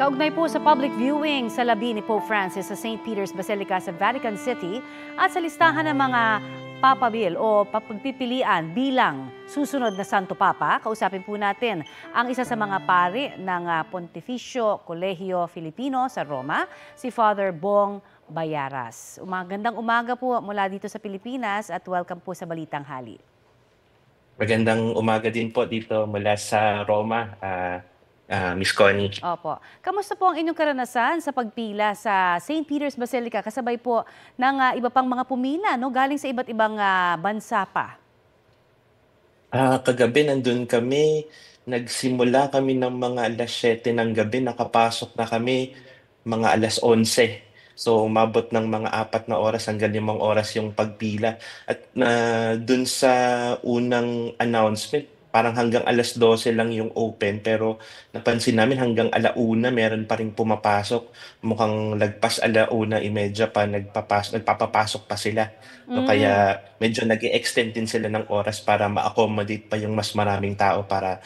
Kaugnay po sa public viewing sa labi ni Pope Francis sa St. Peter's Basilica sa Vatican City at sa listahan ng mga papabil o pagpipilian bilang susunod na Santo Papa, kausapin po natin ang isa sa mga pari ng Pontificio Colegio Filipino sa Roma, si Father Bong Bayaras. Magandang umaga po mula dito sa Pilipinas at welcome po sa Balitang Hali. Magandang umaga din po dito mula sa Roma, Miss Connie. Opo. Kamusta po ang inyong karanasan sa pagpila sa St. Peter's Basilica kasabay po ng iba pang mga pumila, no? Galing sa iba't ibang bansa pa? Kagabi nandun kami, nagsimula kami ng mga alas 7 ng gabi, nakapasok na kami mga alas 11. So umabot ng mga 4 na oras hanggang 5 oras yung pagpila. At dun sa unang announcement, parang hanggang alas 12 lang yung open, pero napansin namin hanggang alauna meron pa rin pumapasok. Mukhang lagpas alauna, 1:30 pa nagpapapasok pa sila. No, Mm. kaya medyo nag-extend din sila ng oras para ma-accommodate pa yung mas maraming tao para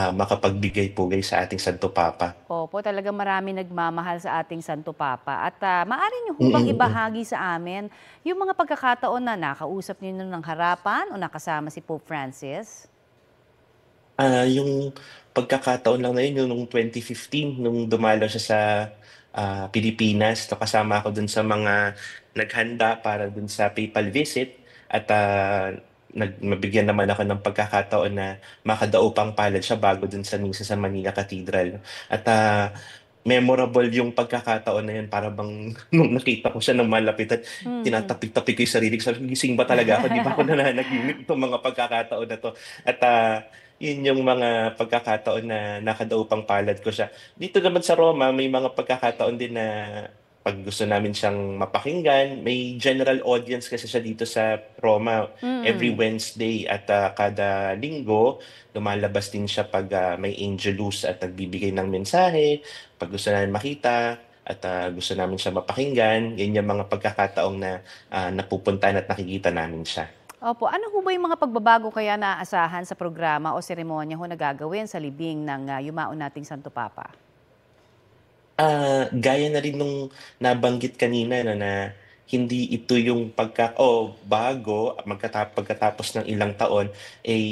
makapagbigay-pugay sa ating Santo Papa. Opo, talagang marami nagmamahal sa ating Santo Papa. At maaari niyo Mm, hubang mm, mm. ibahagi sa amin yung mga pagkakataon na nakausap niyo ng harapan o nakasama si Pope Francis? Yung pagkakataon lang na yun, yung nung 2015 nung dumalaw siya sa Pilipinas, so kasama ako dun sa mga naghanda para dun sa papal visit at mabigyan naman ako ng pagkakataon na makadaupang palad siya bago dun sa misa sa Manila Cathedral. At memorable yung pagkakataon na yun, para bang nung nakita ko siya ng malapit at Mhm. tinatapik-tapik ko yung sarili ko, sabi ko, gising ba talaga ako? Di ba ako nananaginip itong mga pagkakataon na to? At yun yung mga pagkakataon na nakadaupang palad ko siya. Dito naman sa Roma, may mga pagkakataon din na pag gusto namin siyang mapakinggan, may general audience kasi siya dito sa Roma every Mm. Wednesday at kada linggo, lumalabas din siya pag may Angelus at nagbibigay ng mensahe, pag gusto namin makita at gusto namin siya mapakinggan, yan yung mga pagkakataong na napupuntahan at nakikita namin siya. Opo, ano ho ba yung mga pagbabago kaya naaasahan sa programa o seremonya ho na gagawin sa libing ng yumaon nating Santo Papa? Gaya na rin nung nabanggit kanina 'no, na hindi ito yung bago pagkatapos ng ilang taon, ay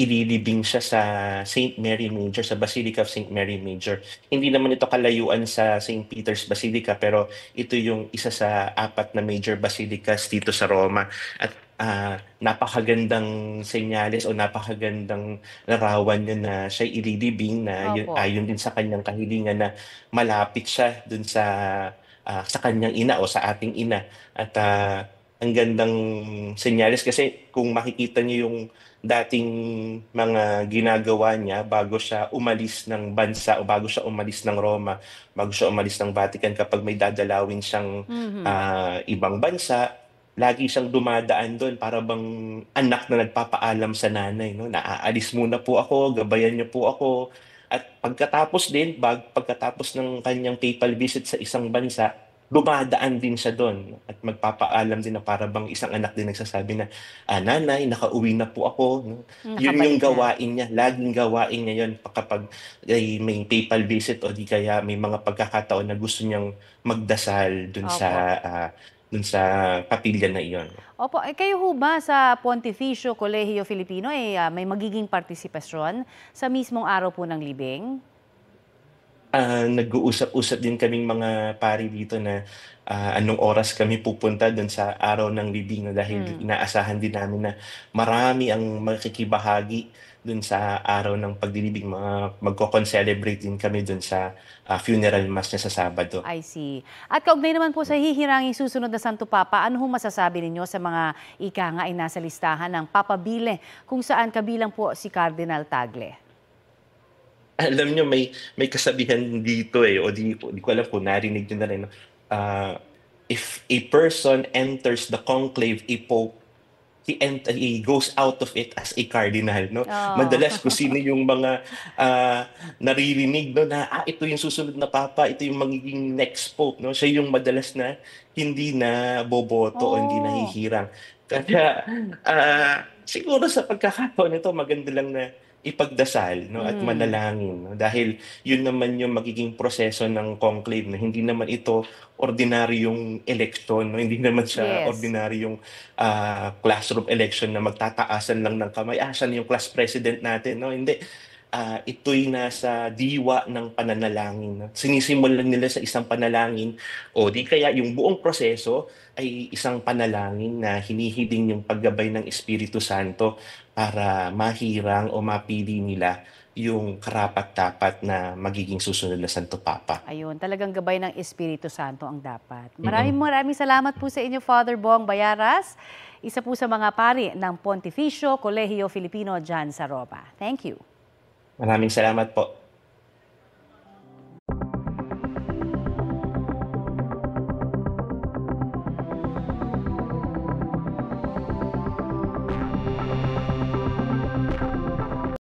ililibing siya sa Saint Mary Major, sa Basilica of Saint Mary Major. Hindi naman ito kalayuan sa Saint Peter's Basilica, pero ito yung isa sa 4 na major basilicas dito sa Roma. At napakagandang senyales o napakagandang larawan yun na siya'y ililibing, na yun Opo. ayon din sa kanyang kahilingan na malapit siya dun sa kanyang ina o sa ating ina. At ang gandang senyales kasi kung makikita niyo yung dating mga ginagawa niya bago siya umalis ng bansa o bago siya umalis ng Roma, bago siya umalis ng Vatican, kapag may dadalawin siyang Mhm. ibang bansa, lagi siyang dumadaan doon para bang anak na nagpapaalam sa nanay, no? Naaalis muna po ako, gabayan niyo po ako. At pagkatapos ng kanyang papal visit sa isang bansa, dumadaan din siya do'n at magpapaalam din na para bang isang anak din nagsasabi na, "Nanay, nakauwi na po ako." 'No? 'Yun yung Nakabalik na. gawain niya, laging gawain niya 'yun kapag ay may papal visit o di kaya may mga pagkakataon na gusto niyang magdasal Opo. dun sa kapilya na iyon. Opo, kayo ho ba sa Pontificio Colegio Filipino may magiging partisipasyon sa mismong araw po ng libing? Nag-uusap-usap din kaming mga pari dito na anong oras kami pupunta dun sa araw ng libing, 'no, dahil Hmm. inaasahan din namin na marami ang makikibahagi dun sa araw ng paglilibing. Magko-concelebrate din kami dun sa funeral mass niya sa Sabado. I see. At kaugnay naman po sa hihiranging susunod na Santo Papa, ano ho masasabi ninyo sa mga ika nga ay nasa listahan ng papabile kung saan kabilang po si Cardinal Tagle? Alam niyo, may kasabihan dito, o di ko alam kung narinig niyo na rin 'no. Ah, if a person enters the conclave a pope, he goes out of it as a cardinal, 'no. Oh. Madalas kung sino yung mga naririnig 'no na, ito yung susunod na papa, ito yung magiging next pope, 'no, siya yung madalas na hindi na boboto o hindi Oh. nahihirang. Kaya siguro sa pagkakataon nito maganda lang na ipagdasal, no, at manalangin, no? Dahil yun naman yung magiging proseso ng conclave, na hindi naman ito ordinaryong eleksyon, no? Hindi naman siya Yes. ordinaryong classroom election na magtataasan lang ng kamay, siya na yung class president natin, no? Hindi. Ito'y nasa diwa ng pananalangin, no? Sinisimulan nila sa isang panalangin, o di kaya yung buong proseso ay isang panalangin na hinihiling yung paggabay ng Espiritu Santo para mahirang o mapili nila yung karapat-dapat na magiging susunod na Santo Papa. Ayun, talagang gabay ng Espiritu Santo ang dapat. Mm. Maraming salamat po sa inyo, Father Bong Bayaras, isa po sa mga pari ng Pontificio Colegio Filipino dyan sa Roma. Thank you. Maraming salamat po.